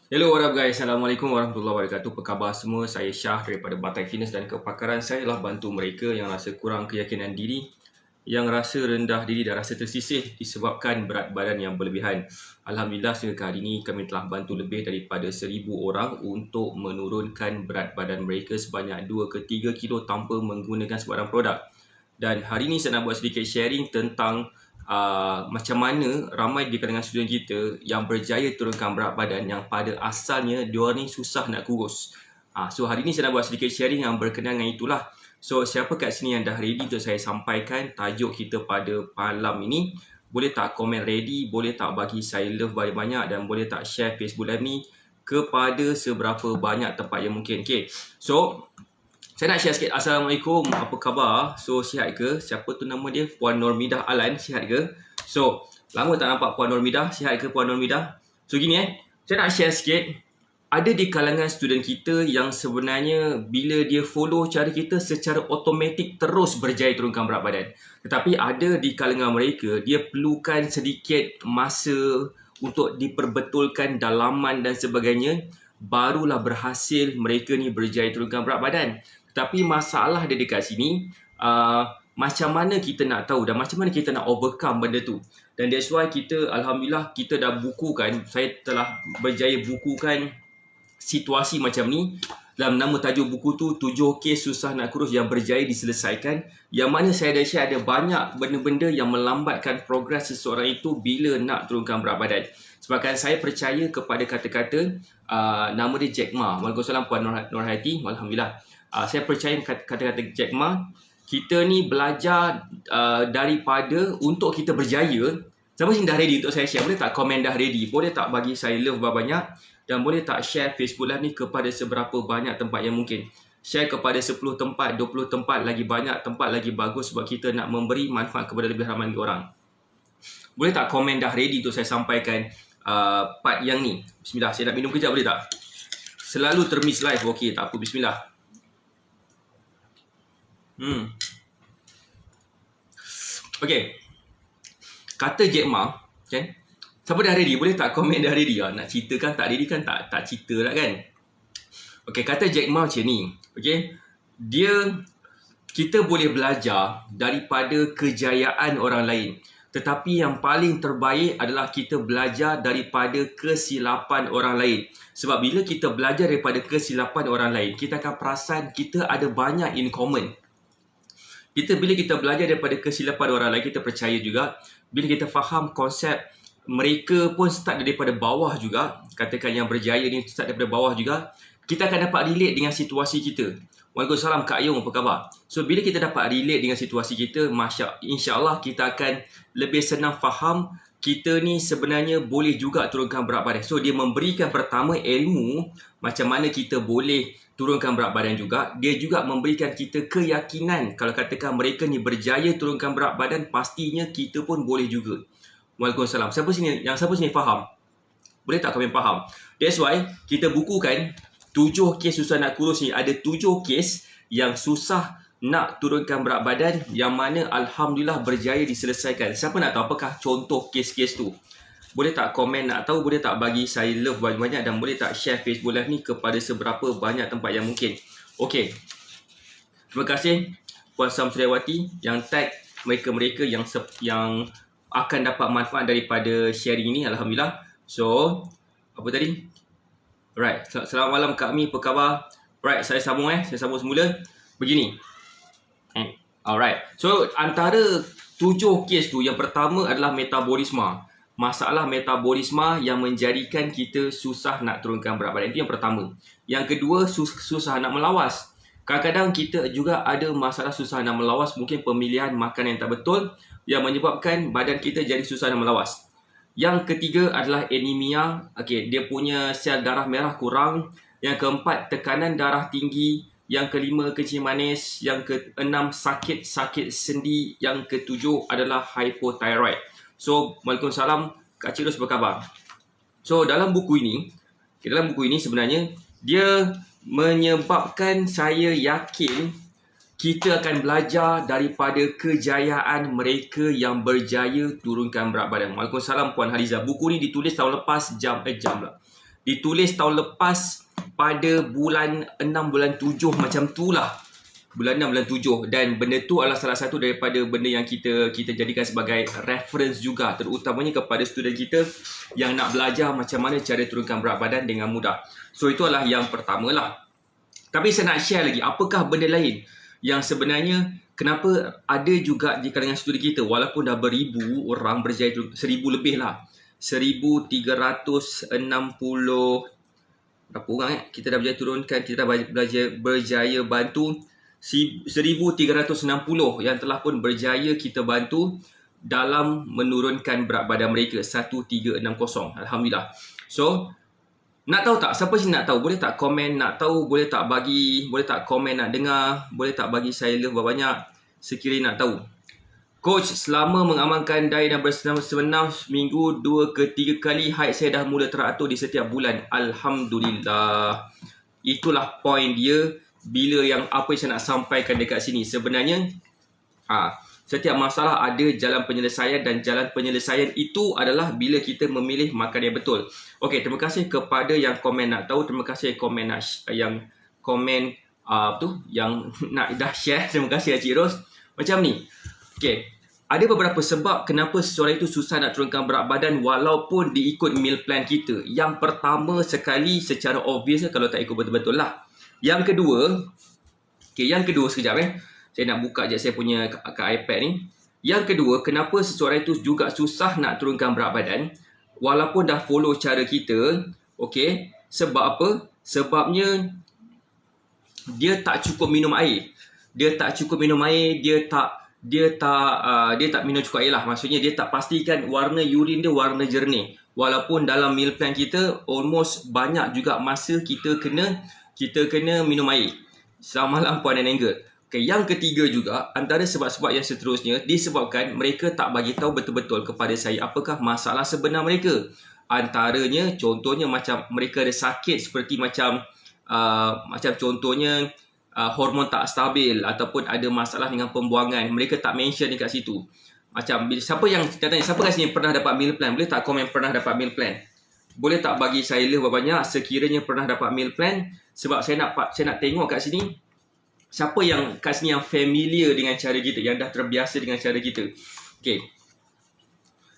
Hello, what up guys? Assalamualaikum warahmatullahi wabarakatuh. Apa khabar semua? Saya Syah daripada Batai Fitness dan kepakaran saya ialah bantu mereka yang rasa kurang keyakinan diri, yang rasa rendah diri dan rasa tersisih disebabkan berat badan yang berlebihan. Alhamdulillah sehingga hari ini kami telah bantu lebih daripada 1,000 orang untuk menurunkan berat badan mereka sebanyak 2 ke 3 kilo tanpa menggunakan sebarang produk. Dan hari ini saya nak buat sedikit sharing tentang macam mana ramai di kalangan student kita yang berjaya turunkan berat badan yang pada asalnya diorang ni susah nak kurus. So hari ni saya nak buat sedikit sharing yang berkenaan dengan itulah. So siapa kat sini yang dah ready untuk saya sampaikan tajuk kita pada malam ini? Boleh tak komen ready, boleh tak bagi saya love banyak-banyak dan boleh tak share Facebook Live ni kepada seberapa banyak tempat yang mungkin. Okay, so saya nak share sikit. Assalamualaikum, apa khabar? So, sihat ke? Siapa tu nama dia? Puan Normidah Alan, sihat ke? So, lama tak nampak Puan Normidah. Sihat ke Puan Normidah? So, gini saya nak share sikit. Ada di kalangan student kita yang sebenarnya bila dia follow cara kita secara automatik terus berjaya turunkan berat badan. Tetapi ada di kalangan mereka, dia perlukan sedikit masa untuk diperbetulkan dalaman dan sebagainya, barulah berhasil mereka ni berjaya turunkan berat badan. Tapi masalah dia dekat sini, macam mana kita nak tahu dan macam mana kita nak overcome benda tu. Dan that's why kita, Alhamdulillah, kita dah bukukan, saya telah berjaya bukukan situasi macam ni. Dalam nama tajuk buku tu, 7 kes susah nak kurus yang berjaya diselesaikan. Yang mana saya dah share ada banyak benda-benda yang melambatkan progres seseorang itu bila nak turunkan berat badan. Sebabkan saya percaya kepada kata-kata, nama dia Jack Ma. Waalaikumsalam Puan Nurhayati. Alhamdulillah. Saya percaya kata-kata Jack Ma. Kita ni belajar daripada untuk kita berjaya. Siapa sini dah ready untuk saya share? Boleh tak komen dah ready? Boleh tak bagi saya love banyak? Dan boleh tak share Facebook Live ni kepada seberapa banyak tempat yang mungkin? Share kepada 10 tempat, 20 tempat, lagi banyak tempat lagi bagus sebab kita nak memberi manfaat kepada lebih ramai orang. Boleh tak komen dah ready untuk saya sampaikan part yang ni? Bismillah, saya nak minum kejap boleh tak? Selalu termiss live, okey tak apa, bismillah. Okey. Kata Jack Ma, okay? Siapa dah ready? Boleh tak komen dah ready? Nak cerita kan tak ready kan tak cerita lah kan? Okay, kata Jack Ma macam ni. Okay, kita boleh belajar daripada kejayaan orang lain. Tetapi yang paling terbaik adalah kita belajar daripada kesilapan orang lain. Sebab bila kita belajar daripada kesilapan orang lain, kita akan perasan kita ada banyak in common. Bila kita belajar daripada kesilapan orang lain, kita percaya juga bila kita faham konsep mereka pun start daripada bawah juga, katakan yang berjaya ni start daripada bawah juga, kita akan dapat relate dengan situasi kita. Waalaikumsalam Kak Ayung, apa khabar? So bila kita dapat relate dengan situasi kita, insya-Allah kita akan lebih senang faham kita ni sebenarnya boleh juga turunkan berat badan. So dia memberikan pertama ilmu macam mana kita boleh turunkan berat badan juga. Dia juga memberikan kita keyakinan kalau katakan mereka ni berjaya turunkan berat badan, pastinya kita pun boleh juga. Waalaikumsalam. Siapa sini faham? Boleh tak komen faham? That's why kita bukukan 7 kes susah nak kurus ni. Ada 7 kes yang susah nak turunkan berat badan yang mana Alhamdulillah berjaya diselesaikan. Siapa nak tahu apakah contoh kes-kes tu? Boleh tak komen nak tahu? Boleh tak bagi saya love banyak-banyak dan boleh tak share Facebook Live ni kepada seberapa banyak tempat yang mungkin? Okey. Terima kasih Puan Samsuriawati yang tag mereka-mereka yang akan dapat manfaat daripada sharing ini. Alhamdulillah. So, apa tadi? Alright, selamat malam Kak Mi, apa khabar? Alright, saya sambung semula. Begini. Alright. So, antara 7 kes tu, yang pertama adalah metabolisme. Masalah metabolisme yang menjadikan kita susah nak turunkan berat badan. Itu yang pertama. Yang kedua, susah nak melawas. Kadang-kadang kita juga ada masalah susah nak melawas, mungkin pemilihan makan yang tak betul yang menyebabkan badan kita jadi susah nak melawas. Yang ketiga adalah anemia. Okey, dia punya sel darah merah kurang. Yang keempat, tekanan darah tinggi. Yang kelima, kencing manis. Yang keenam, sakit sendi. Yang ketujuh adalah hypothyroid. So, Waalaikumsalam, Kak Cirus apa khabar? So, dalam buku ini sebenarnya dia menyebabkan saya yakin kita akan belajar daripada kejayaan mereka yang berjaya turunkan berat badan. Waalaikumsalam Puan Haliza. Buku ni ditulis tahun lepas, Ditulis tahun lepas pada bulan 6 bulan 7 macam tu lah. Bulan 6 bulan 7, dan benda tu adalah salah satu daripada benda yang kita jadikan sebagai reference juga, terutamanya kepada student kita yang nak belajar macam mana cara turunkan berat badan dengan mudah. So itu adalah yang pertama lah. Tapi saya nak share lagi, apakah benda lain yang sebenarnya kenapa ada juga di kalangan student kita, walaupun dah beribu orang berjaya, 1000 lebih lah, 1360 berapa orang kita dah berjaya turunkan, kita dah berjaya bantu 1360 yang telah pun berjaya kita bantu dalam menurunkan berat badan mereka 1360. Alhamdulillah. So nak tahu tak? Siapa sini nak tahu? Boleh tak komen nak tahu? Boleh tak bagi? Boleh tak komen nak dengar? Boleh tak bagi saya love banyak sekiranya nak tahu? Coach, selama mengamalkan diet dan bersenam seminggu 2 ke 3 kali, height saya dah mula teratur di setiap bulan. Alhamdulillah. Itulah point dia bila yang apa yang saya nak sampaikan dekat sini. Sebenarnya setiap masalah ada jalan penyelesaian, dan jalan penyelesaian itu adalah bila kita memilih makan yang betul. Okey, terima kasih kepada yang komen nak tahu, terima kasih komen yang komen yang nak dah share. Terima kasih Encik Ros. Macam ni. Okey, ada beberapa sebab kenapa seseorang itu susah nak turunkan berat badan walaupun diikut meal plan kita. Yang pertama sekali, secara obvious kalau tak ikut betul-betul lah. Yang kedua sekejap saya nak buka je saya punya kat iPad ni. Yang kedua, kenapa seseorang itu juga susah nak turunkan berat badan walaupun dah follow cara kita. Okey, sebab apa? Sebabnya dia tak cukup minum air. Dia tak minum cukup air lah. Maksudnya dia tak pastikan warna urin dia warna jernih. Walaupun dalam meal plan kita almost banyak juga masa kita kena minum air. Selamat malam Puan dan Angle. Okay, yang ketiga juga, antara sebab-sebab yang seterusnya disebabkan mereka tak bagi tahu betul-betul kepada saya apakah masalah sebenar mereka. Antaranya, contohnya macam mereka ada sakit seperti macam contohnya hormon tak stabil ataupun ada masalah dengan pembuangan. Mereka tak mention dekat situ. Macam siapa kat sini pernah dapat meal plan? Boleh tak komen pernah dapat meal plan? Boleh tak bagi saya love banyak sekiranya pernah dapat meal plan? Sebab saya nak tengok kat sini siapa yang kat sini yang familiar dengan cara kita, yang dah terbiasa dengan cara kita. Okey.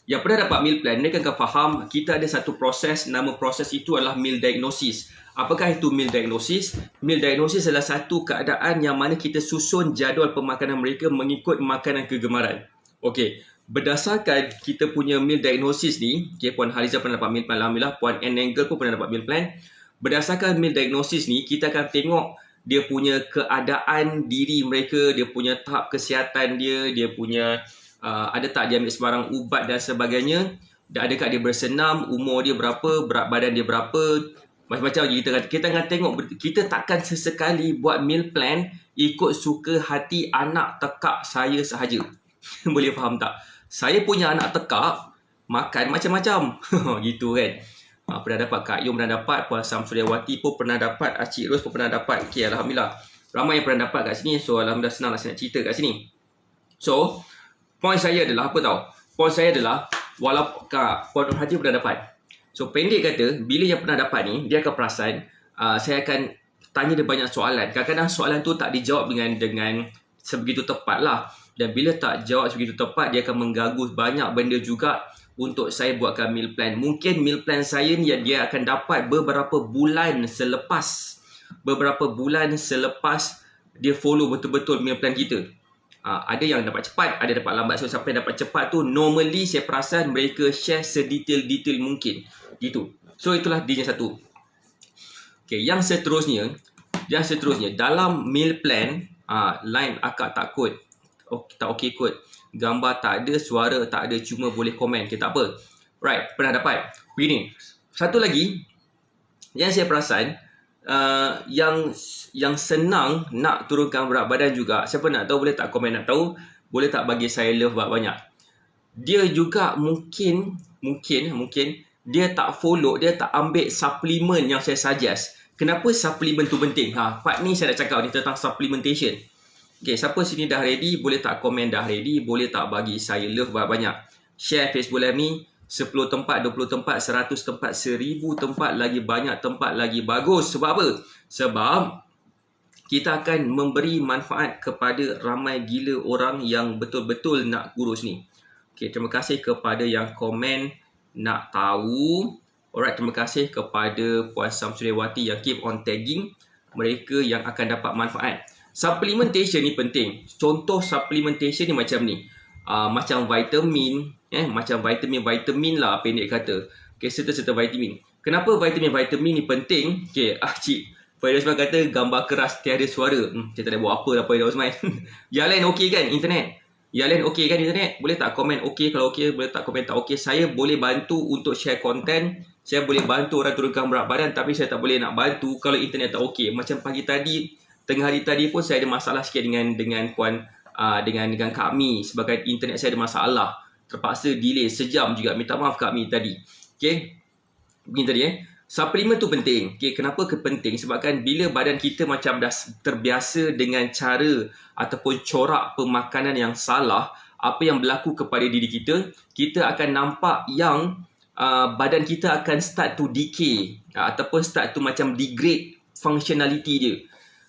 Yang pernah dapat meal plan, mereka akan faham kita ada satu proses, nama proses itu adalah meal diagnosis. Apakah itu meal diagnosis? Meal diagnosis adalah satu keadaan yang mana kita susun jadual pemakanan mereka mengikut makanan kegemaran. Okey. Berdasarkan kita punya meal diagnosis ni, okay, Puan Haliza pernah dapat meal plan, alhamdulillah. Puan Angle pun pernah dapat meal plan. Berdasarkan meal diagnosis ni, kita akan tengok dia punya keadaan diri mereka, dia punya tahap kesihatan dia punya ada tak dia ambil sebarang ubat dan sebagainya, dan adakah dia bersenam, umur dia berapa, berat badan dia berapa, macam-macam lagi. Kita akan tengok. Kita takkan sesekali buat meal plan ikut suka hati anak tekak saya sahaja. Boleh faham tak? Saya punya anak tekak makan macam-macam. Gitu kan. Pernah dapat, Kak Yung pernah dapat, Puan Samsuryawati pun pernah dapat, Cik Ros pun pernah dapat. Okay, Alhamdulillah. Ramai yang pernah dapat kat sini. So, Alhamdulillah senang lah saya nak cerita kat sini. So, point saya adalah apa tahu? Point saya adalah, walaupun Puan Haji pernah dapat. So, pendek kata, bila yang pernah dapat ni, dia akan perasan, saya akan tanya dia banyak soalan. Kadang-kadang soalan tu tak dijawab dengan sebegitu tepat lah. Dan bila tak jawab sebegitu tepat, dia akan mengganggu banyak benda juga untuk saya buatkan meal plan. Mungkin meal plan saya ni dia akan dapat beberapa bulan selepas dia follow betul-betul meal plan kita. Ada yang dapat cepat, ada dapat lambat. So siapa yang dapat cepat tu normally saya perasan mereka share sedetail-detail mungkin. Gitu. So itulah dia yang satu. Okay, yang seterusnya dalam meal plan, line akak tak kod. Tak okey kot. Gambar tak ada, suara tak ada, cuma boleh komen. Okay, tak apa. Right, pernah dapat. Begini. Satu lagi yang saya perasan, yang senang nak turunkan berat badan juga. Siapa nak tahu boleh tak komen nak tahu? Boleh tak bagi saya love banyak? Dia juga mungkin dia tak follow, dia tak ambil suplemen yang saya suggest. Kenapa suplemen tu penting? Part ni saya nak cakap ni tentang supplementation. Okay, siapa sini dah ready? Boleh tak komen dah ready? Boleh tak bagi saya love banyak? Share Facebook Live ni 10 tempat, 20 tempat, 100 tempat, 1000 tempat, lagi banyak tempat lagi bagus. Sebab apa? Sebab kita akan memberi manfaat kepada ramai gila orang yang betul-betul nak kurus ni. Okay, terima kasih kepada yang komen nak tahu. Alright, terima kasih kepada Puan Samsudiawati yang keep on tagging mereka yang akan dapat manfaat. Supplementation ni penting. Contoh supplementation ni macam ni. Macam vitamin, macam vitamin lah pendek kata. Okay, serta-serta vitamin. Kenapa vitamin ni penting? Okay, Cik Fairul Osman kata gambar keras tiada suara. Saya tak ada buat apa lah Fairul Osman. Yang lain okey kan internet? Yang lain okey kan internet? Boleh tak komen okey? Kalau okey, boleh tak komen tak okey? Saya boleh bantu untuk share content. Saya boleh bantu orang turunkan berat badan, tapi saya tak boleh nak bantu kalau internet tak okey. Macam pagi tadi, tengah hari tadi pun saya ada masalah sikit dengan puan dengan Kak Mi sebagai internet saya ada masalah. Terpaksa delay sejam juga. Minta maaf Kak Mi tadi. Okey. Begini tadi Suplemen tu penting. Okay, kenapa penting? Sebabkan bila badan kita macam dah terbiasa dengan cara ataupun corak pemakanan yang salah, apa yang berlaku kepada diri kita, kita akan nampak yang badan kita akan start to decay ataupun start to macam degrade functionality dia.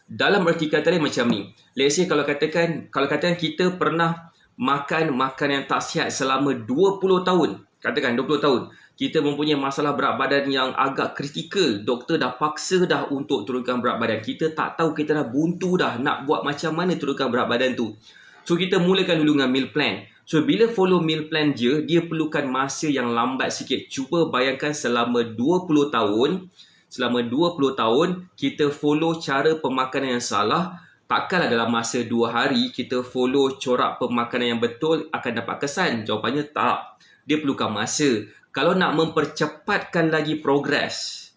Dalam arti kata lain macam ni. Let's say kalau katakan kita pernah makan makanan yang tak sihat selama 20 tahun. Katakan 20 tahun. Kita mempunyai masalah berat badan yang agak kritikal. Doktor dah paksa dah untuk turunkan berat badan. Kita tak tahu, kita dah buntu dah nak buat macam mana turunkan berat badan tu. So kita mulakan dulu dengan meal plan. So bila follow meal plan je, dia perlukan masa yang lambat sikit. Cuba bayangkan selama 20 tahun. Selama 20 tahun, kita follow cara pemakanan yang salah. Takkanlah dalam masa 2 hari, kita follow corak pemakanan yang betul akan dapat kesan. Jawapannya tak. Dia perlukan masa. Kalau nak mempercepatkan lagi progres,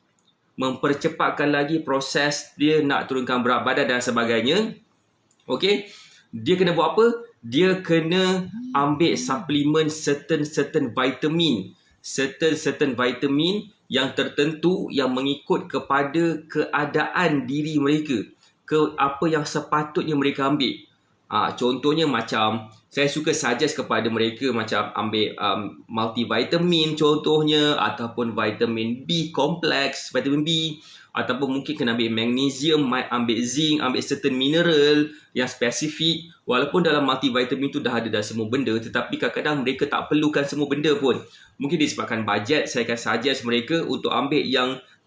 mempercepatkan lagi proses dia nak turunkan berat badan dan sebagainya, okay, dia kena buat apa? Dia kena ambil suplemen certain vitamin yang tertentu yang mengikut kepada keadaan diri mereka, ke apa yang sepatutnya mereka ambil. Contohnya macam saya suka suggest kepada mereka macam ambil multivitamin contohnya, ataupun vitamin B kompleks, vitamin B, ataupun mungkin kena ambil magnesium, ambil zinc, ambil certain mineral yang spesifik. Walaupun dalam multivitamin tu dah ada semua benda, tetapi kadang-kadang mereka tak perlukan semua benda pun. Mungkin disebabkan bajet, saya akan suggest mereka untuk ambil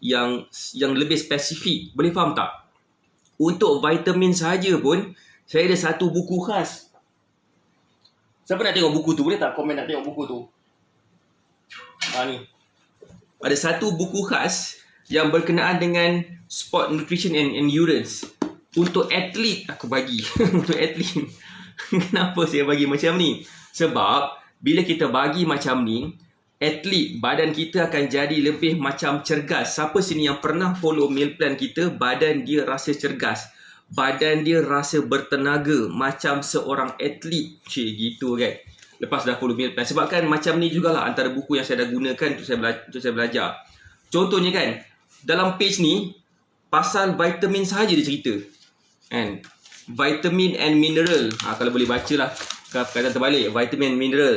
yang lebih spesifik. Boleh faham tak? Untuk vitamin saja pun saya ada satu buku khas. Siapa nak tengok buku tu? Boleh tak komen nak tengok buku tu? Ni. Ada satu buku khas yang berkenaan dengan sport nutrition and endurance. Untuk atlet aku bagi. Untuk atlet. Kenapa saya bagi macam ni? Sebab bila kita bagi macam ni, atlet, badan kita akan jadi lebih macam cergas. Siapa sini yang pernah follow meal plan kita, badan dia rasa cergas. Badan dia rasa bertenaga macam seorang atlet. Cik, gitu kan. Lepas dah follow meal plan. Sebab kan macam ni jugalah antara buku yang saya dah gunakan untuk saya belajar. Contohnya kan, dalam page ni, pasal vitamin sahaja dia cerita. Kan? Vitamin and mineral. Kalau boleh baca lah. Kata terbalik. Vitamin and mineral.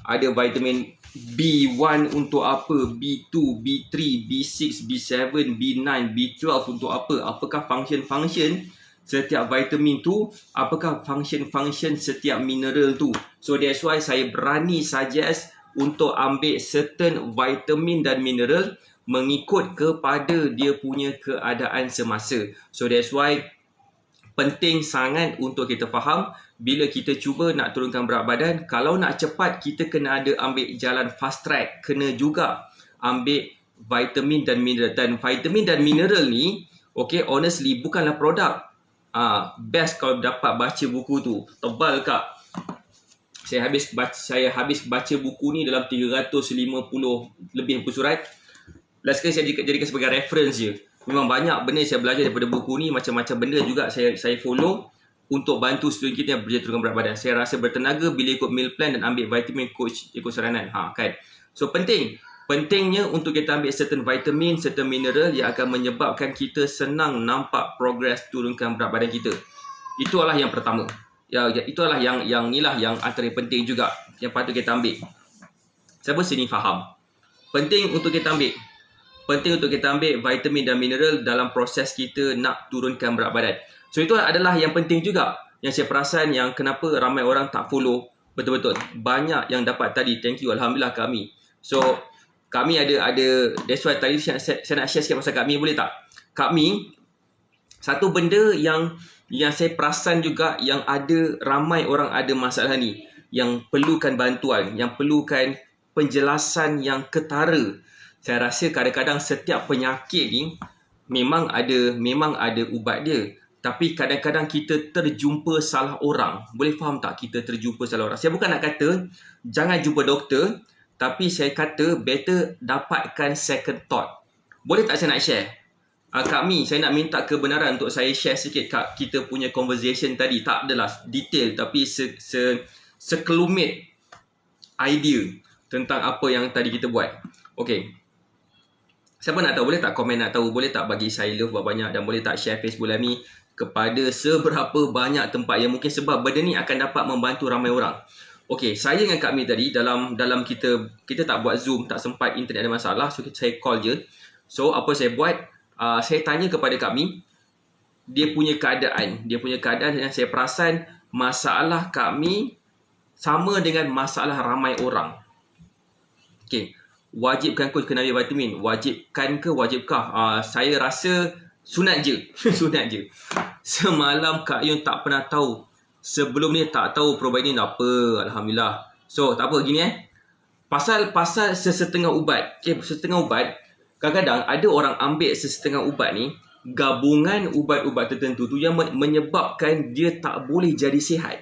Ada vitamin B1 untuk apa? B2, B3, B6, B7, B9, B12 untuk apa? Apakah function-function setiap vitamin tu, apakah function-function setiap mineral tu. So that's why saya berani suggest untuk ambil certain vitamin dan mineral mengikut kepada dia punya keadaan semasa. So that's why penting sangat untuk kita faham bila kita cuba nak turunkan berat badan, kalau nak cepat kita kena ada ambil jalan fast track, kena juga ambil vitamin dan mineral. Dan vitamin dan mineral ni, okay, honestly bukanlah produk. Best kalau dapat baca buku tu. Tebal kak. Saya habis baca buku ni dalam 350 lebih buku surat. Last kali saya jadikan sebagai reference je. Memang banyak benda saya belajar daripada buku ni. Macam-macam benda juga saya follow untuk bantu student kita yang berjaya turunkan berat badan. Saya rasa bertenaga bila ikut meal plan dan ambil vitamin coach ikut saranan. Kan. So pentingnya untuk kita ambil certain vitamin, certain mineral yang akan menyebabkan kita senang nampak progres turunkan berat badan kita. Itulah yang pertama. Itulah yang inilah yang antara penting juga yang patut kita ambil. Siapa sini faham? Penting untuk kita ambil. Penting untuk kita ambil vitamin dan mineral dalam proses kita nak turunkan berat badan. So itu adalah yang penting juga. Yang saya perasan yang kenapa ramai orang tak follow. Betul-betul. Banyak yang dapat tadi. Thank you. Alhamdulillah kami. So kami ada that's why tadi saya nak share sikit pasal kami, boleh tak? Kami, satu benda yang saya perasan juga yang ada ramai orang ada masalah ni, yang perlukan bantuan, yang perlukan penjelasan yang ketara. Saya rasa kadang-kadang setiap penyakit ni memang ada ubat dia. Tapi kadang-kadang kita terjumpa salah orang. Boleh faham tak kita terjumpa salah orang? Saya bukan nak kata jangan jumpa doktor, tapi saya kata better dapatkan second thought. Boleh tak saya nak share? Saya nak minta kebenaran untuk saya share sikit kat kita punya conversation tadi. Tak adalah detail, tapi sekelumit idea tentang apa yang tadi kita buat. Okay. Siapa nak tahu? Boleh tak komen nak tahu? Boleh tak bagi saya love banyak dan boleh tak share Facebook Live ni kepada seberapa banyak tempat yang mungkin, sebab benda ni akan dapat membantu ramai orang. Okey, saya dengan Kak Mi tadi dalam kita tak buat Zoom, tak sempat, internet ada masalah, so saya call je. So apa saya buat? Saya tanya kepada Kak Mi dia punya keadaan dan saya perasan masalah Kak Mi sama dengan masalah ramai orang. Okey, wajibkan coach kena ambil vitamin? Wajibkan ke wajibkah? Saya rasa sunat je. Sunat je. Semalam Kak Yun tak pernah tahu. Sebelum ni tak tahu providing apa. Alhamdulillah. So tak apa, gini Pasal sesetengah ubat. Okay, sesetengah ubat, kadang-kadang ada orang ambil sesetengah ubat ni, gabungan ubat-ubat tertentu tu yang menyebabkan dia tak boleh jadi sihat.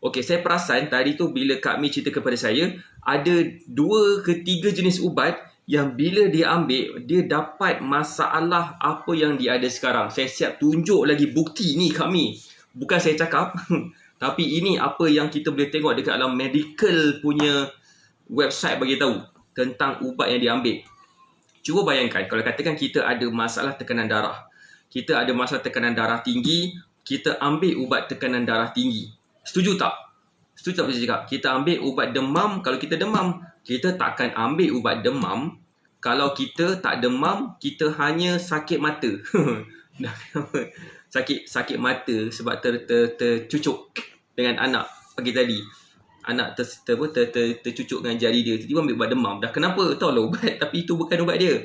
Okey, saya perasan tadi tu bila Kak Mi cerita kepada saya, ada 2 ke 3 jenis ubat yang bila dia ambil, dia dapat masalah apa yang dia ada sekarang. Saya siap tunjuk lagi bukti ni Kak Mi. Bukan saya cakap, tapi ini apa yang kita boleh tengok dekat dalam medical punya website bagi tahu tentang ubat yang dia ambil. Cuba bayangkan kalau katakan kita ada masalah tekanan darah. Kita ada masalah tekanan darah tinggi, kita ambil ubat tekanan darah tinggi. Setuju tak? Setuju tak saya cakap? Kita ambil ubat demam, kalau kita demam, kita takkan ambil ubat demam. Kalau kita tak demam, kita hanya sakit mata. sakit mata sebab tercucuk dengan anak pagi tadi. Anak tercucuk dengan jari dia. Tiba-tiba ambil ubat demam. Dah kenapa? Tahu lah ubat, tapi itu bukan ubat dia.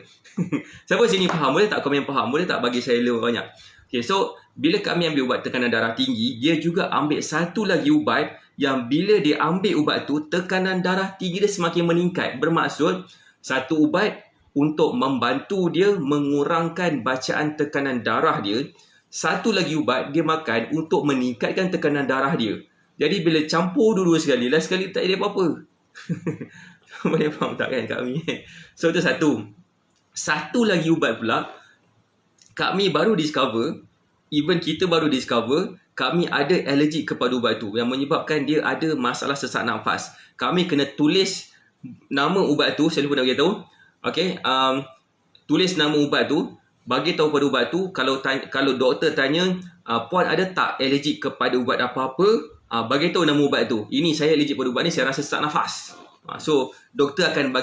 Siapa sini faham? Boleh tak komen faham? Boleh tak bagi saya love banyak? Okay, so bila kami ambil ubat tekanan darah tinggi, dia juga ambil satu lagi ubat yang bila dia ambil ubat tu, tekanan darah tinggi dia semakin meningkat. Bermaksud, satu ubat untuk membantu dia mengurangkan bacaan tekanan darah dia. Satu lagi ubat dia makan untuk meningkatkan tekanan darah dia. Jadi bila campur dua-dua sekali, last sekali tak ada apa-apa. Boleh faham tak kan Kak Mi? So itu satu. Satu lagi ubat pula, Kak Mi baru discover, even kita baru discover, kami ada allergic kepada ubat tu yang menyebabkan dia ada masalah sesak nafas. Kami kena tulis nama ubat tu, saya lupa nak beritahu. Okay, tulis nama ubat tu, bagi tahu pada ubat tu, kalau doktor tanya, puan ada tak allergic kepada ubat apa-apa, bagi tahu nama ubat tu. Ini saya allergic pada ubat ni, saya rasa sesak nafas. So doktor akan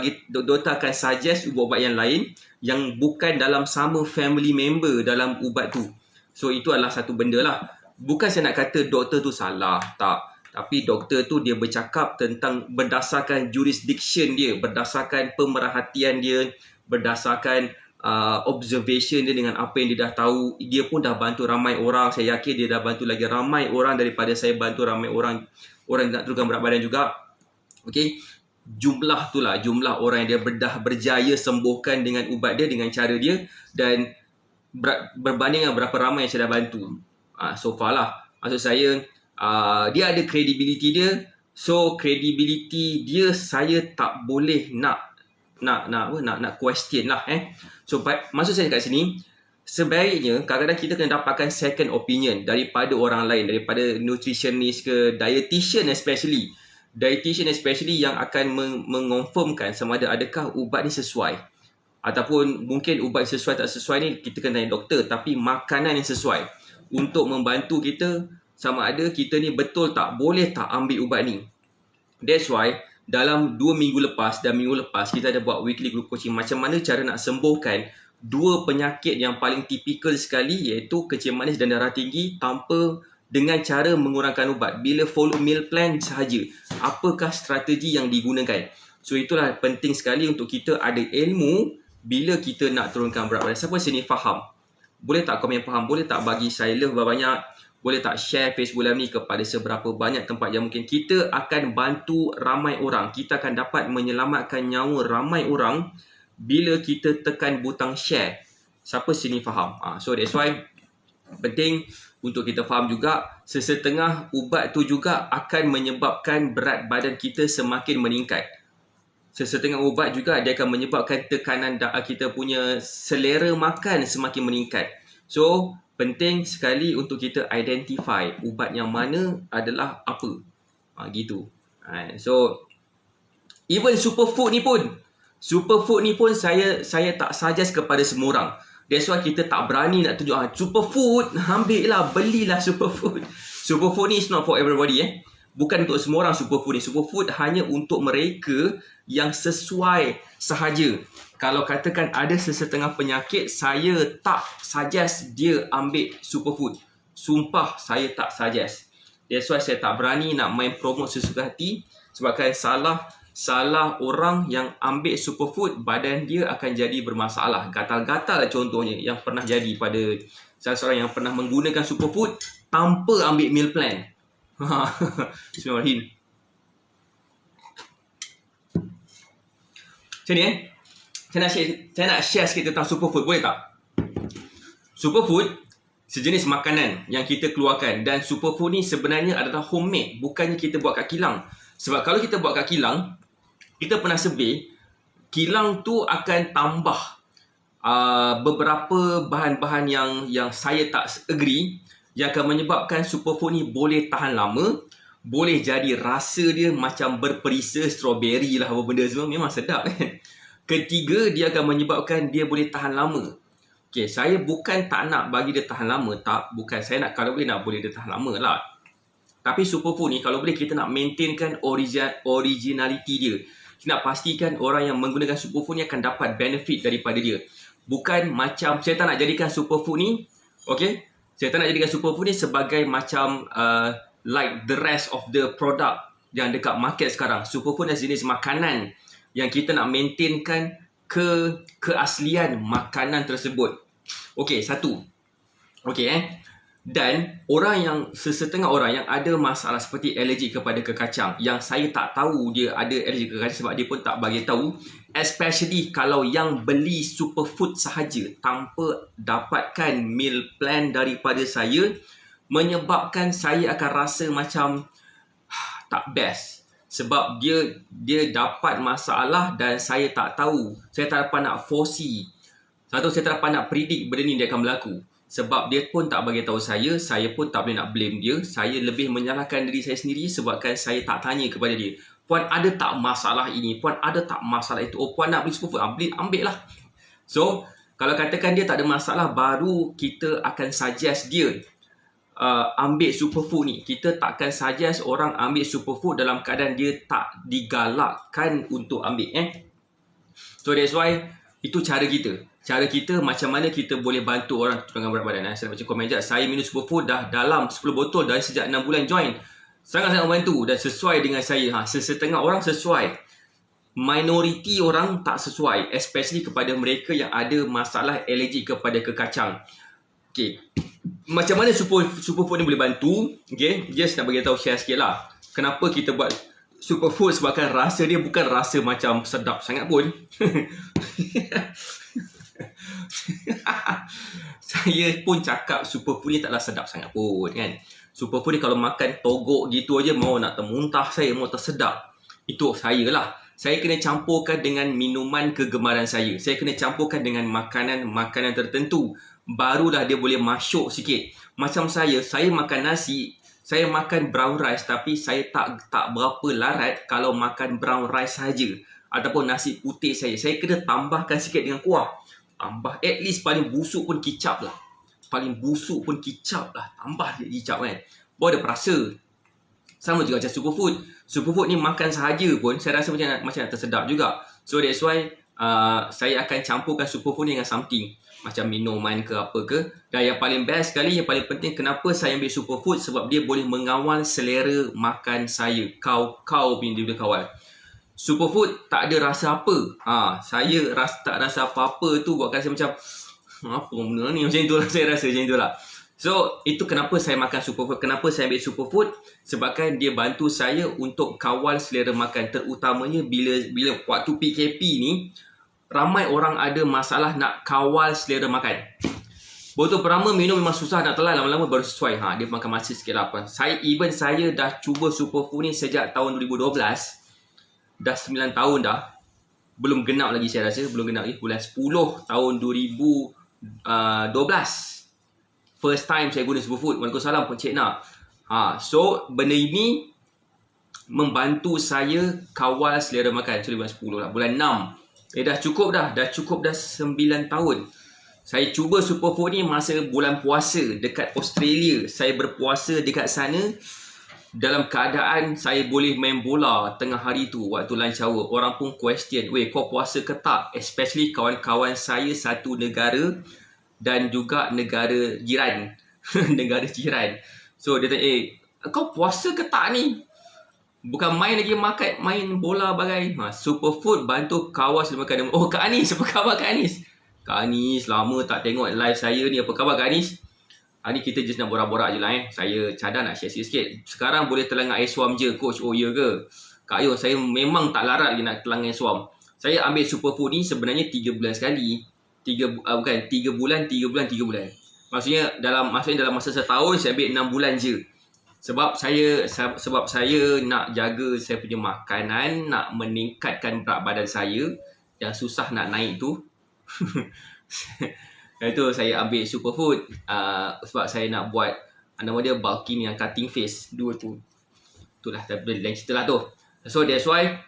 suggest ubat-ubat yang lain yang bukan dalam sama family member dalam ubat tu. So itu adalah satu benda lah. Bukan saya nak kata doktor tu salah, tak. Tapi doktor tu dia bercakap tentang berdasarkan jurisdiction dia, berdasarkan pemerhatian dia, berdasarkan observation dia dengan apa yang dia dah tahu. Dia pun dah bantu ramai orang. Saya yakin dia dah bantu lagi ramai orang daripada saya bantu ramai orang yang nak turunkan berat badan juga. Okey, jumlah orang yang dia berjaya sembuhkan dengan ubat dia, dengan cara dia, dan berbanding dengan berapa ramai yang saya dah bantu. So far lah. Maksud saya, dia ada credibility dia. So credibility dia saya tak boleh nak question lah. So maksud saya kat sini, sebaiknya kadang-kadang kita kena dapatkan second opinion daripada orang lain, daripada nutritionist ke dietitian especially. Dietitian especially yang akan mengonfirmkan sama ada adakah ubat ni sesuai. Ataupun mungkin ubat sesuai tak sesuai ni kita kena tanya doktor, tapi makanan yang sesuai untuk membantu kita sama ada kita ni betul tak boleh tak ambil ubat ni. That's why dalam 2 minggu lepas dan minggu lepas kita ada buat weekly group coaching macam mana cara nak sembuhkan dua penyakit yang paling tipikal sekali, iaitu kencing manis dan darah tinggi tanpa dengan cara mengurangkan ubat. Bila follow meal plan sahaja, apakah strategi yang digunakan? So itulah penting sekali untuk kita ada ilmu bila kita nak turunkan berat badan. Siapa sini faham? Boleh tak komen faham? Boleh tak bagi saya love banyak? Boleh tak share Facebook Live ni kepada seberapa banyak tempat yang mungkin? Kita akan bantu ramai orang. Kita akan dapat menyelamatkan nyawa ramai orang bila kita tekan butang share. Siapa sini faham? So that's why penting untuk kita faham juga, sesetengah ubat tu juga akan menyebabkan berat badan kita semakin meningkat. Sesetengah ubat juga dia akan menyebabkan tekanan kita punya selera makan semakin meningkat. So penting sekali untuk kita identify ubat yang mana adalah apa. Gitu. So even superfood ni pun saya tak suggest kepada semua orang. That's why kita tak berani nak tunjuk superfood, ambil lah, belilah superfood. Superfood ni is not for everybody. Bukan untuk semua orang superfood ni. Superfood hanya untuk mereka yang sesuai sahaja. Kalau katakan ada sesetengah penyakit, saya tak suggest dia ambil superfood. Sumpah saya tak suggest. That's why saya tak berani nak main promote sesuka hati. Sebabkan salah orang yang ambil superfood, badan dia akan jadi bermasalah. Gatal-gatal contohnya yang pernah jadi pada salah seorang yang pernah menggunakan superfood tanpa ambil meal plan. Bismillahirrahmanirrahim. Macam ni saya nak share sikit tentang superfood, boleh tak? Superfood sejenis makanan yang kita keluarkan, dan superfood ni sebenarnya adalah homemade, bukannya kita buat kat kilang. Sebab kalau kita buat kat kilang, kita pernah survey, kilang tu akan tambah beberapa bahan-bahan yang saya tak agree, yang akan menyebabkan superfood ni boleh tahan lama, boleh jadi rasa dia macam berperisa strawberry lah, apa benda semua, memang sedap kan. Ketiga, dia akan menyebabkan dia boleh tahan lama. Okay, saya bukan tak nak bagi dia tahan lama, bukan saya nak, kalau boleh nak boleh dia tahan lama lah. Tapi superfood ni kalau boleh kita nak maintainkan originality dia. Kita nak pastikan orang yang menggunakan superfood ni akan dapat benefit daripada dia. Bukan macam, saya tak nak jadikan superfood ni, okay, saya tak nak jadikan superfood ni sebagai macam like the rest of the product yang dekat market sekarang. Superfood adalah jenis makanan yang kita nak maintainkan keaslian makanan tersebut. Okey, satu. Okey Dan sesetengah orang yang ada masalah seperti alergi kepada kekacang, yang saya tak tahu dia ada alergi kekacang sebab dia pun tak bagi tahu, especially kalau yang beli superfood sahaja tanpa dapatkan meal plan daripada saya, menyebabkan saya akan rasa macam tak best. Sebab dia dapat masalah dan saya tak tahu. Saya tak dapat nak foresee. Satu, saya tak dapat nak predict benda ni dia akan berlaku. Sebab dia pun tak bagi tahu saya pun tak boleh nak blame dia. Saya lebih menyalahkan diri saya sendiri sebabkan saya tak tanya kepada dia. Puan ada tak masalah ini? Puan ada tak masalah itu? Oh, puan nak beli superfood? Ambil lah. So, kalau katakan dia tak ada masalah, baru kita akan suggest dia ambil superfood ni. Kita takkan suggest orang ambil superfood dalam keadaan dia tak digalakkan untuk ambil. So that's why itu cara kita. Cara kita macam mana kita boleh bantu orang turunkan berat badan. Saya nak baca komen sekejap. Saya minum superfood dah dalam 10 botol dari sejak 6 bulan join. Sangat-sangat membantu dan sesuai dengan saya. Sesetengah orang sesuai. Minoriti orang tak sesuai. Especially kepada mereka yang ada masalah alergi kepada kekacang. Okay. Macam mana superfood ni boleh bantu? Okay. Just nak bagi tahu, share sikit lah. Kenapa kita buat superfood? Sebabkan rasa dia bukan rasa macam sedap sangat pun. Saya pun cakap superfood ni taklah sedap sangat pun kan. Superfood ni kalau makan togok gitu aja mau nak termuntah saya, mau tersedap. Itu saya lah. Saya kena campurkan dengan minuman kegemaran saya. Saya kena campurkan dengan makanan tertentu. Barulah dia boleh masuk sikit. Macam saya makan nasi, saya makan brown rice, tapi saya tak berapa larat kalau makan brown rice saja. Ataupun nasi putih saya kena tambahkan sikit dengan kuah. Tambah at least paling busuk pun kicap lah. Tambah dia kicap kan. Baru dia perasa. Sama juga macam superfood. Superfood ni makan sahaja pun saya rasa macam nak tersedap juga. So that's why saya akan campurkan superfood ni dengan something. Macam minuman ke apa ke. Dan yang paling best sekali, yang paling penting, kenapa saya ambil superfood? Sebab dia boleh mengawal selera makan saya. Kau punya dia boleh kawal. Superfood tak ada rasa apa. Saya tak rasa apa-apa tu buatkan saya macam apa benda ni, macam tu lah. Saya rasa macam tu lah. So itu kenapa saya makan superfood. Kenapa saya ambil superfood? Sebabkan dia bantu saya untuk kawal selera makan. Terutamanya bila waktu PKP ni, ramai orang ada masalah nak kawal selera makan. Botol pertama minum memang susah nak telan, lama-lama baru sesuai. Dia makan masa sikit lah. Saya dah cuba superfood ni sejak tahun 2012. Dah 9 tahun dah. Belum genap lagi saya rasa. Belum genap lagi. Bulan 10 tahun 2012. First time saya guna superfood. Waalaikumsalam Encik Nak. So benda ini membantu saya kawal selera makan. So bulan 10 lah. Bulan 6. Dah cukup dah. Dah cukup dah 9 tahun. Saya cuba superfood ni masa bulan puasa dekat Australia. Saya berpuasa dekat sana. Dalam keadaan saya boleh main bola tengah hari tu waktu lunch hour. Orang pun question, "Weh, kau puasa ke tak?" Especially kawan-kawan saya satu negara dan juga negara jiran. Negara jiran. So dia tanya, kau puasa ke tak ni? Bukan main lagi main bola bagai. Superfood bantu kawal selera makan. Oh, Kak Anis, apa khabar Kak Anis? Kak Anis, lama tak tengok live saya ni. Apa khabar Kak Anis? Hari ni kita just nak borak-borak je lah Saya cadang nak share sikit-sikit. Sekarang boleh telan air suam je, coach. Oh, ya ke? Kak Ayuh, saya memang tak larat lagi nak telan air suam. Saya ambil superfood ni sebenarnya 3 bulan sekali. 3 bulan. Maksudnya dalam masa setahun saya ambil 6 bulan je. Sebab saya nak jaga saya punya makanan, nak meningkatkan berat badan saya yang susah nak naik tu. Itu saya ambil superfood sebab saya nak buat nama dia bulking yang cutting face. Dua tu. Itulah lain cerita lah tu. So that's why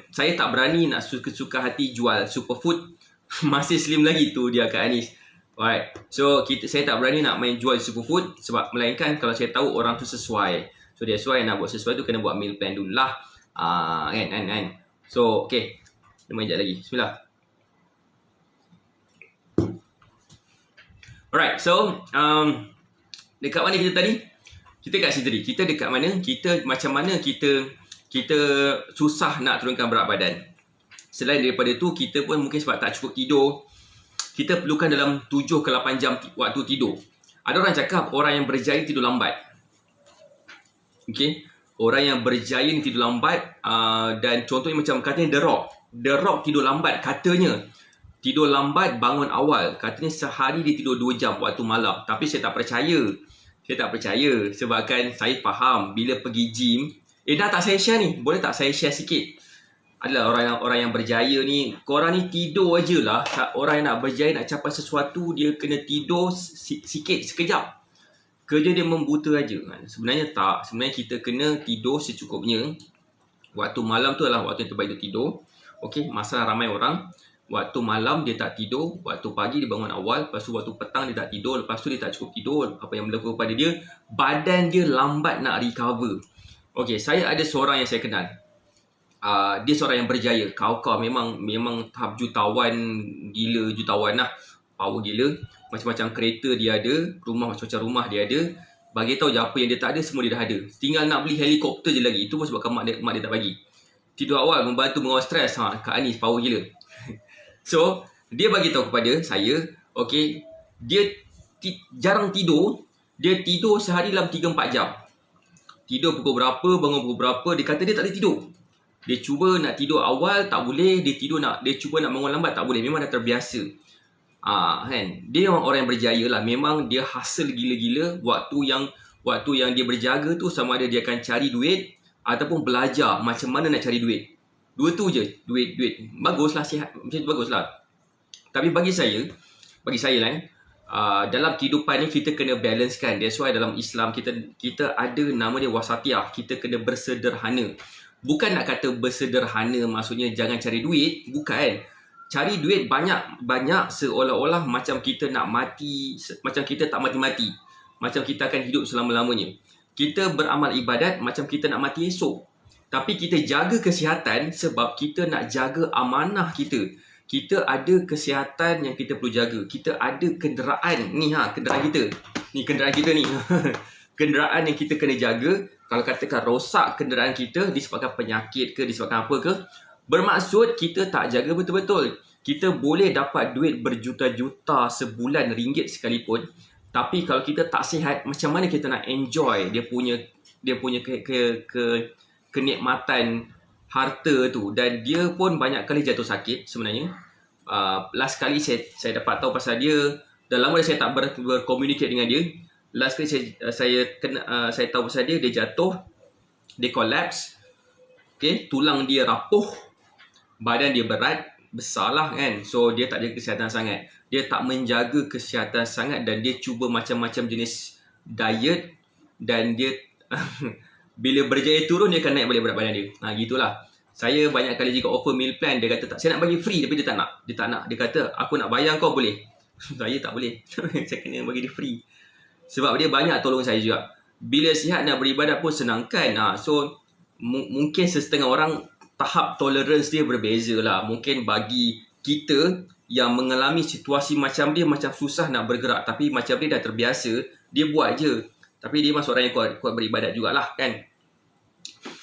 saya tak berani nak suka-suka hati jual superfood. Masih slim lagi tu dia Kak Anis. Alright. So saya tak berani nak main jual superfood sebab melainkan kalau saya tahu orang tu sesuai. So that's why nak buat sesuai tu kena buat meal plan dulu lah. Kan. So okay. Kita main sekejap lagi. Bismillah. Alright, so dekat mana kita tadi? Kita kat situ tadi. Kita dekat mana? Macam mana kita susah nak turunkan berat badan. Selain daripada tu, kita pun mungkin sebab tak cukup tidur. Kita perlukan dalam 7 ke 8 jam waktu tidur. Ada orang cakap orang yang berjaya tidur lambat. Okay? Orang yang berjaya tidur lambat dan contohnya macam katanya The Rock. The Rock tidur lambat katanya. Tidur lambat, bangun awal. Katanya sehari dia tidur 2 jam waktu malam. Tapi saya tak percaya. Sebabkan saya faham bila pergi gym. Dah tak saya share ni. Boleh tak saya share sikit? Adalah orang yang berjaya ni. Korang ni tidur je lah. Orang yang nak berjaya, nak capai sesuatu, dia kena tidur sikit, sekejap. Kerja dia membuta aja. Sebenarnya tak. Sebenarnya kita kena tidur secukupnya. Waktu malam tu adalah waktu yang terbaik untuk tidur. Okay, masalah ramai orang. Waktu malam dia tak tidur, waktu pagi dia bangun awal, lepas tu waktu petang dia tak tidur, lepas tu dia tak cukup tidur. Apa yang berlaku kepada dia, badan dia lambat nak recover. Okay, saya ada seorang yang saya kenal. Dia seorang yang berjaya. Kau memang tahap jutawan lah. Power gila. Macam-macam kereta dia ada, macam-macam rumah dia ada. Bagi tahu je apa yang dia tak ada, semua dia dah ada. Tinggal nak beli helikopter je lagi. Itu pun sebabkan mak dia tak bagi. Tidur awal membantu mengawal stres. Kak Anis power gila. So, dia bagi tahu kepada saya, okay, dia jarang tidur. Dia tidur sehari dalam 3-4 jam. Tidur pukul berapa, bangun pukul berapa. Dia kata dia tak boleh tidur. Dia cuba nak tidur awal, tak boleh. Dia cuba nak bangun lambat, tak boleh. Memang dah terbiasa. Kan? Dia memang orang yang berjaya lah. Memang dia hasil gila-gila. Waktu yang dia berjaga tu, sama ada dia akan cari duit ataupun belajar macam mana nak cari duit. Dua tu je, duit. Baguslah, sihat. Macam tu baguslah. Tapi bagi saya lah, dalam kehidupan ni kita kena balancekan. That's why dalam Islam kita ada nama dia wasatiyah. Kita kena bersederhana. Bukan nak kata bersederhana maksudnya jangan cari duit. Bukan. Cari duit banyak seolah-olah macam kita nak mati. Macam kita tak mati-mati. Macam kita akan hidup selama-lamanya. Kita beramal ibadat macam kita nak mati esok. Tapi kita jaga kesihatan sebab kita nak jaga amanah kita. Kita ada kesihatan yang kita perlu jaga. Kita ada kenderaan. Ni kenderaan kita. Ni kenderaan kita ni. Kenderaan yang kita kena jaga. Kalau katakan rosak kenderaan kita disebabkan penyakit ke, disebabkan apa ke, bermaksud kita tak jaga betul-betul. Kita boleh dapat duit berjuta-juta sebulan ringgit sekalipun. Tapi kalau kita tak sihat, macam mana kita nak enjoy dia punya kenikmatan harta tu. Dan dia pun banyak kali jatuh sakit sebenarnya. Last kali saya dapat tahu pasal dia, dah lama dah saya tak berkomunikasi dengan dia. Last kali saya tahu pasal dia jatuh, dia collapse. Okay, tulang dia rapuh, badan dia berat, besar lah kan. So dia tak jaga kesihatan sangat. Dia tak menjaga kesihatan sangat dan dia cuba macam-macam jenis diet. Dan dia bila berjaya turun, dia akan naik balik berat badan dia. Gitulah. Saya banyak kali jika offer meal plan, dia kata tak, saya nak bagi free, tapi dia tak nak. Dia kata, aku nak bayar kau boleh. Saya tak boleh. Saya kena bagi dia free. Sebab dia banyak tolong saya juga. Bila sihat nak beribadat pun senangkan. So mungkin setengah orang tahap tolerance dia berbeza lah. Mungkin bagi kita yang mengalami situasi macam dia, macam susah nak bergerak. Tapi macam dia dah terbiasa, dia buat je. Tapi dia masuk orang yang kuat beribadat jugalah kan.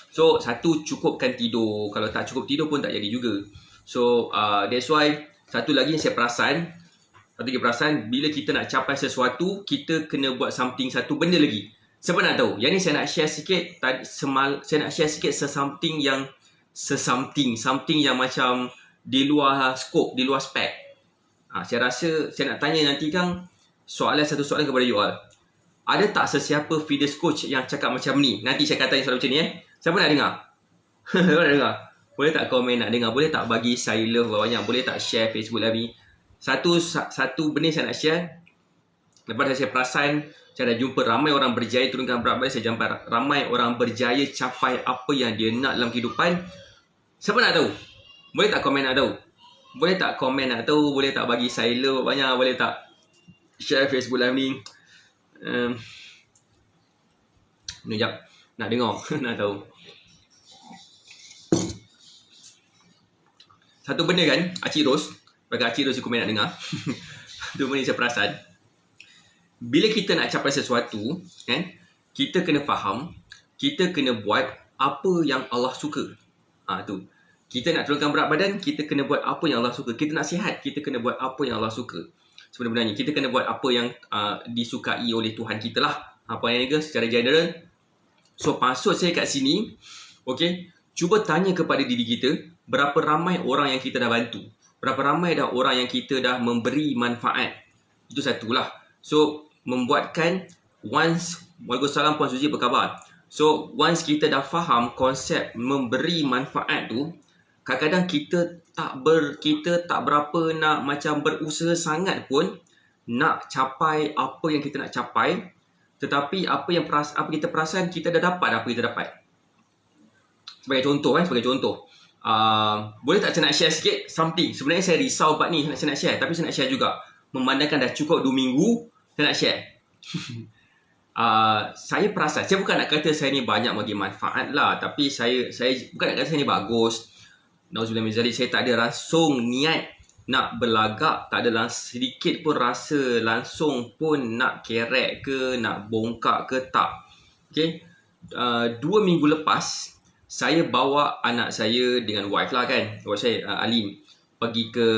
So satu, cukupkan tidur. Kalau tak cukup tidur pun tak jadi juga. So that's why satu lagi yang saya perasan, bila kita nak capai sesuatu, kita kena buat satu benda lagi. Siapa nak tahu? Yang ni saya nak share sikit. Saya nak share sikit something yang macam di luar skop, di luar spek. Saya rasa saya nak tanya nanti Kang satu soalan kepada you all. Ada tak sesiapa fitness coach yang cakap macam ni? Nanti saya kata soalan macam ni Siapa nak dengar? Siapa nak dengar? Boleh tak komen nak dengar? Boleh tak bagi saya love banyak? Boleh tak share Facebook live ni? Satu benda saya nak share. Lepas saya perasan, saya dah jumpa ramai orang berjaya turunkan berat badan. Saya jumpa ramai orang berjaya capai apa yang dia nak dalam kehidupan. Siapa nak tahu? Boleh tak komen nak tahu? Boleh tak komen nak tahu? Boleh tak bagi saya love banyak? Boleh tak share Facebook live ni? Sekejap. Nak dengar. Nak tahu. Satu benda kan, Acik Ros. Bagi Acik Ros komen nak dengar. Satu benda saya perasan. Bila kita nak capai sesuatu, kan, kita kena faham, kita kena buat apa yang Allah suka. Tu. Kita nak turunkan berat badan, kita kena buat apa yang Allah suka. Kita nak sihat, kita kena buat apa yang Allah suka. Sebenarnya kita kena buat apa yang disukai oleh Tuhan kita lah. Apa yang ni secara general. So maksud saya kat sini, okay, cuba tanya kepada diri kita, berapa ramai orang yang kita dah bantu, berapa ramai dah orang yang kita dah memberi manfaat. Itu satulah. So membuatkan Waalaikumsalam Puan Suzy, apa khabar? So once kita dah faham konsep memberi manfaat tu, kadang-kadang kita tak berapa nak macam berusaha sangat pun nak capai apa yang kita nak capai. Tetapi apa kita perasan, kita dah dapat apa kita dapat. Sebagai contoh, boleh tak saya nak share sikit something. Sebenarnya saya risau part ni, saya nak share. Tapi saya nak share juga. Memandangkan dah cukup 2 minggu, saya nak share. Saya perasan, saya bukan nak kata saya ni banyak bagi manfaat lah. Tapi saya bukan nak kata saya ni bagus. Nauzubillah min zalik, saya tak ada langsung niat nak berlagak, tak ada sedikit pun rasa langsung pun nak kerek ke, nak bongkak ke, tak. Okay. 2 minggu lepas, saya bawa anak saya dengan wife lah kan, wife saya Alim, pergi ke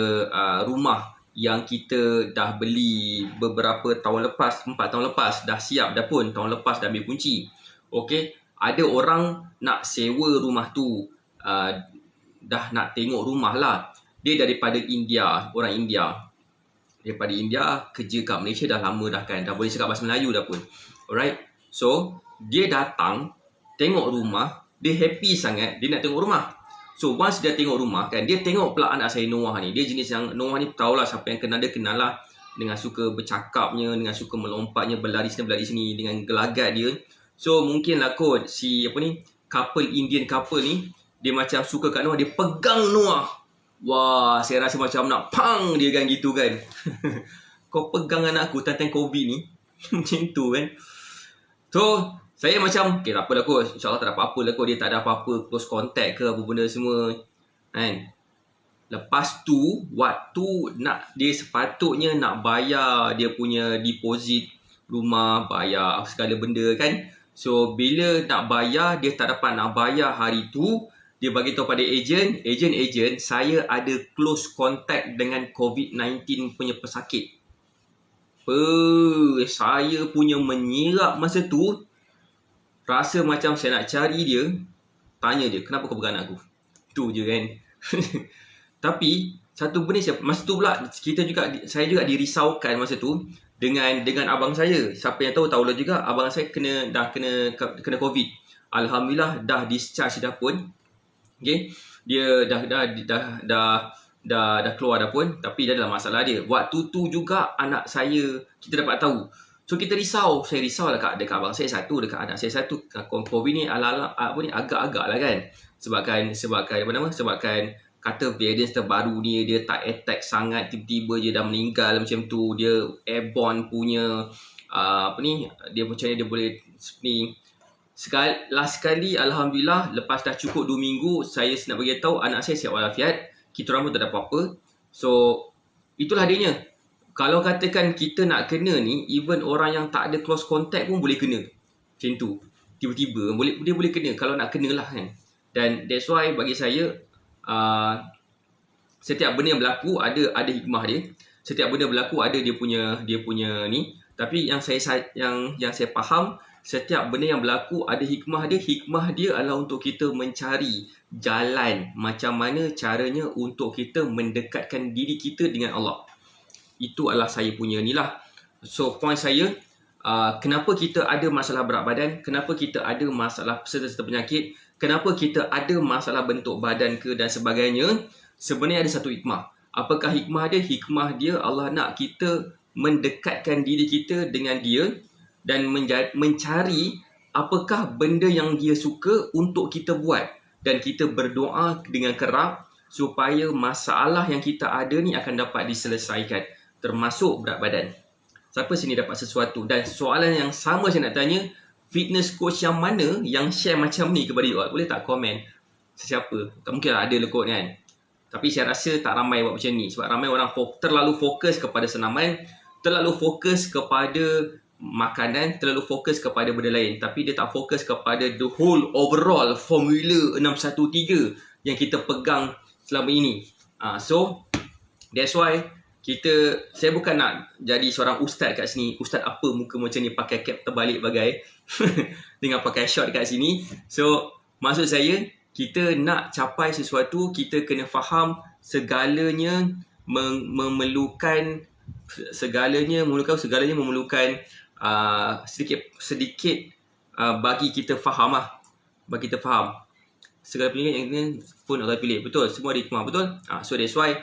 rumah yang kita dah beli beberapa tahun lepas, 4 tahun lepas, dah siap dah pun, tahun lepas dah ambil kunci. Okay. Ada orang nak sewa rumah tu, dah nak tengok rumah lah. Dia daripada India, orang India. Daripada India, kerja kat Malaysia dah lama dah kan. Dah boleh cakap bahasa Melayu dah pun. Alright. So, dia datang, tengok rumah. Dia happy sangat, dia nak tengok rumah. So, once dia tengok rumah kan, dia tengok pula anak saya Noah ni. Dia jenis yang, Noah ni tahulah siapa yang kenal dia, kenal lah. Dengan suka bercakapnya, dengan suka melompatnya, berlari sini, dengan gelagat dia. So, mungkin lah kot si, Indian couple ni, dia macam suka kat Noah, dia pegang Noah. Wah, saya rasa macam nak pang dia kan gitu kan. Kau pegang anak aku tentang COVID ni. Macam tu kan. So, Saya macam, okay, tak apalah coach. InsyaAllah tak ada apa-apa lah coach. Dia tak ada apa-apa close contact ke apa benda semua. Kan? Lepas tu, waktu dia sepatutnya nak bayar dia punya deposit rumah, bayar segala benda kan. So, bila nak bayar, dia tak dapat nak bayar hari tu. Dia bagi tahu pada ejen, saya ada close contact dengan COVID-19 punya pesakit. Saya punya menyirap masa tu. Rasa macam saya nak cari dia, tanya dia, kenapa kau pegang aku? Tu je kan. Tapi satu benda masa tu pula saya juga dirisaukan masa tu dengan abang saya. Siapa yang tahulah juga abang saya dah kena COVID. Alhamdulillah dah discharge dah pun. Okey. Dia dah keluar dah pun, tapi dah dalam masalah dia. Waktu tu juga anak saya kita dapat tahu. So kita risau. Saya risau lah dekat abang saya satu, dekat anak saya satu. COVID ni agak-agak lah kan. Sebabkan kata variant terbaru ni dia tak attack sangat, tiba-tiba je dah meninggal macam tu. Dia airborne punya dia macam ni dia boleh ni. Last sekali alhamdulillah lepas dah cukup 2 minggu saya nak bagi tahu anak saya sihat walafiat. Kita orang pun tak ada apa-apa. So itulah adanya. Kalau katakan kita nak kena ni, even orang yang tak ada close contact pun boleh kena. Macam tu. Tiba-tiba dia boleh kena kalau nak kenalah kan. Dan that's why bagi saya setiap benda yang berlaku ada hikmah dia. Setiap benda berlaku ada dia punya ni. Tapi yang saya faham, setiap benda yang berlaku ada hikmah dia. Hikmah dia adalah untuk kita mencari jalan macam mana caranya untuk kita mendekatkan diri kita dengan Allah. Itu adalah saya punya ni lah. So point saya, kenapa kita ada masalah berat badan, kenapa kita ada masalah serta penyakit, kenapa kita ada masalah bentuk badan ke dan sebagainya, sebenarnya ada satu hikmah. Apakah hikmah dia? Hikmah dia Allah nak kita mendekatkan diri kita dengan dia dan mencari apakah benda yang dia suka untuk kita buat. Dan kita berdoa dengan kerap supaya masalah yang kita ada ni akan dapat diselesaikan. Termasuk berat badan. Siapa sini dapat sesuatu? Dan soalan yang sama saya nak tanya, fitness coach yang mana yang share macam ni kepada you all? Boleh tak komen? Siapa? Tak mungkin ada lah kot kan. Tapi saya rasa tak ramai buat macam ni. Sebab ramai orang terlalu fokus kepada senaman, terlalu fokus kepada makanan, terlalu fokus kepada benda lain. Tapi dia tak fokus kepada the whole overall formula 613 yang kita pegang selama ini. So, that's why saya bukan nak jadi seorang ustaz kat sini. Ustaz apa muka macam ni pakai cap terbalik bagai dengan pakai short kat sini. So maksud saya, kita nak capai sesuatu, kita kena faham segalanya memerlukan sedikit bagi kita faham lah. Bagi kita faham segala penyakit yang kita pun Allah pilih. Betul, semua ada hikmah, betul. So that's why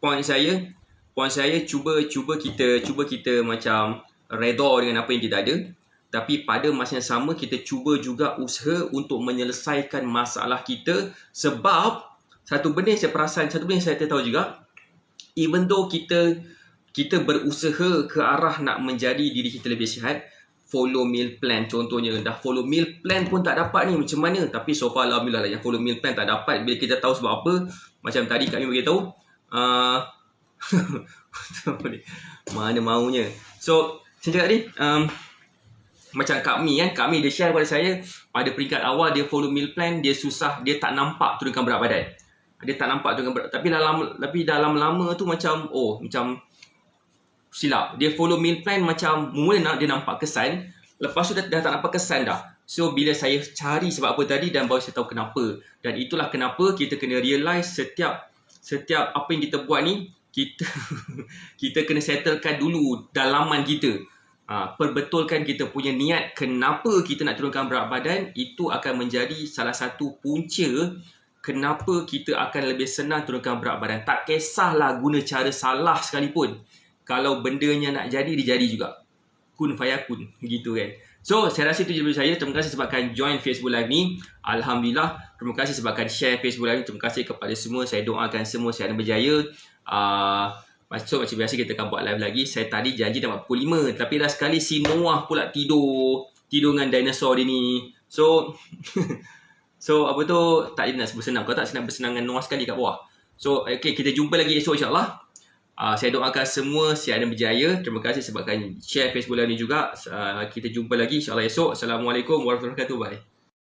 point saya cuba kita macam redha dengan apa yang kita ada, tapi pada masa yang sama kita cuba juga usaha untuk menyelesaikan masalah kita. Sebab satu benda yang saya tahu juga, even though kita berusaha ke arah nak menjadi diri kita lebih sihat, follow meal plan contohnya, dah follow meal plan pun tak dapat ni macam mana. Tapi so far alhamdulillah lah yang follow meal plan tak dapat. Bila kita tahu sebab apa, macam tadi kami beritahu, mana maunya. So saya cakap ni, macam kami dia share kepada saya, pada peringkat awal dia follow meal plan, dia susah, dia tak nampak turunkan berat badan. Dia tak nampak turunkan berat, tapi dalam lama tu macam silap. Dia follow meal plan macam mula dia nampak kesan, lepas tu dah tak nampak kesan dah. So bila saya cari sebab apa tadi, dan baru saya tahu kenapa. Dan itulah kenapa kita kena realise setiap apa yang kita buat ni, kita kena settlekan dulu dalaman kita. Perbetulkan kita punya niat kenapa kita nak turunkan berat badan. Itu akan menjadi salah satu punca kenapa kita akan lebih senang turunkan berat badan. Tak kisahlah guna cara salah sekalipun, kalau bendanya nak jadi, dia jadi juga. Kun fayakun, gitu kan. So saya rasa itu je dari saya. Terima kasih sebabkan join Facebook Live ni. Alhamdulillah. Terima kasih sebabkan share Facebook Live ni. Terima kasih kepada semua. Saya doakan semua sihat dan berjaya. So macam biasa kita akan buat live lagi. Saya tadi janji dah 45, tapi dah sekali si Noah pula tidur. tidur dengan dinosaur dia ni. So so apa tu, tak nak bersenam. Kalau tak senang bersenam dengan Noah sekali kat bawah. So okay, kita jumpa lagi esok insyaAllah. Saya doakan semua sihat dan berjaya. Terima kasih sebabkan share Facebook ni juga. Kita jumpa lagi insyaAllah esok. Assalamualaikum warahmatullahi wabarakatuh. Bye.